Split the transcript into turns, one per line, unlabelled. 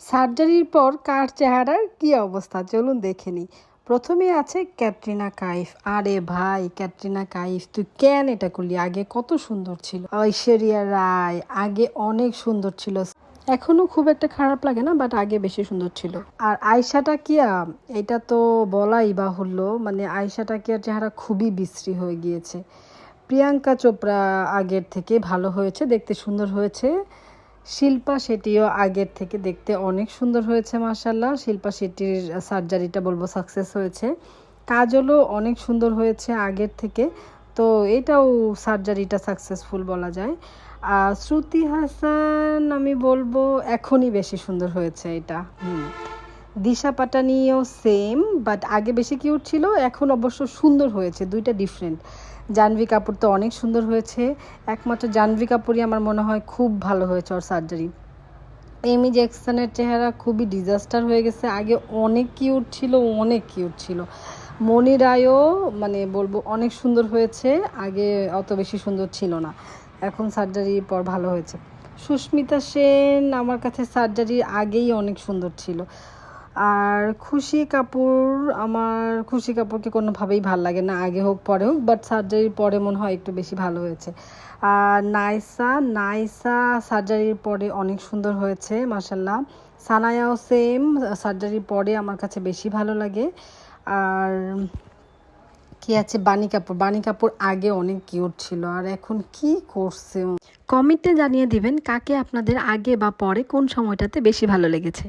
সার্জারির পর কার চেহারার কি অবস্থা চলুন দেখে নিই। প্রথমে আছে ক্যাটরিনা কাইফ। আরে ভাই ক্যাটরিনা কাইফ তুই কেন এটা করলি? আগে কত সুন্দর ছিল। ঐশ্বরিয়া রায় আগে অনেক সুন্দর ছিল, এখনো খুব একটা খারাপ লাগে না, বাট আগে বেশি সুন্দর ছিল। আর আয়েশা টাকিয়া, এটা তো বলাই বাহুল্য, মানে আয়েশা টাকিয়ার চেহারা খুবই বিশ্রী হয়ে গিয়েছে। প্রিয়াঙ্কা চোপড়া আগের থেকে ভালো হয়েছে, দেখতে সুন্দর হয়েছে। শিল্পা শেট্টিও আগের থেকে দেখতে অনেক সুন্দর হয়েছে মাশাল্লাহ। শিল্পা শেট্টির সার্জারিটা বলবো সাকসেস হয়েছে। কাজলও অনেক সুন্দর হয়েছে আগের থেকে, তো এটাও সার্জারিটা সাকসেসফুল বলা যায়। আর শ্রুতি হাসান আমি বলবো এখনই বেশি সুন্দর হয়েছে এটা। দিশা পাটানিও সেম, বাট আগে বেশি কিউট ছিল, এখন অবশ্য সুন্দর হয়েছে, দুইটা ডিফারেন্ট। জাহ্নবী কাপুর তো অনেক সুন্দর হয়েছে, একমাত্র জাহ্নবী কাপুরই আমার মনে হয় খুব ভালো হয়েছে ওর সার্জারি। এমি জ্যাকসনের চেহারা খুবই ডিজাস্টার হয়ে গেছে, আগে অনেক কিউট ছিল, অনেক কিউট ছিল। মনি রায়ও মানে বলবো অনেক সুন্দর হয়েছে, আগে অত বেশি সুন্দর ছিল না, এখন সার্জারির পর ভালো হয়েছে। সুস্মিতা সেন আমার কাছে সার্জারির আগেই অনেক সুন্দর ছিল। আর খুশি কাপুর, আমার খুশি কাপুরকে কোনোভাবেই ভাল লাগে না, আগে হোক পরে হোক, বাট সার্জারির পরে মনে হয় একটু বেশি ভালো হয়েছে। আর নাইসা নাইসা সার্জারির পরে অনেক সুন্দর হয়েছে মাশাল্লাহ। সানায়াও সেম, সার্জারির পরে আমার কাছে বেশি ভালো লাগে। আর কি আছে বানি কাপুর, বানি কাপুর আগে অনেক কিউট ছিল, আর এখন কি করছে। কমেন্টে জানিয়ে দিবেন কাকে আপনাদের আগে বা পরে কোন সময়টাতে বেশি ভালো লেগেছে।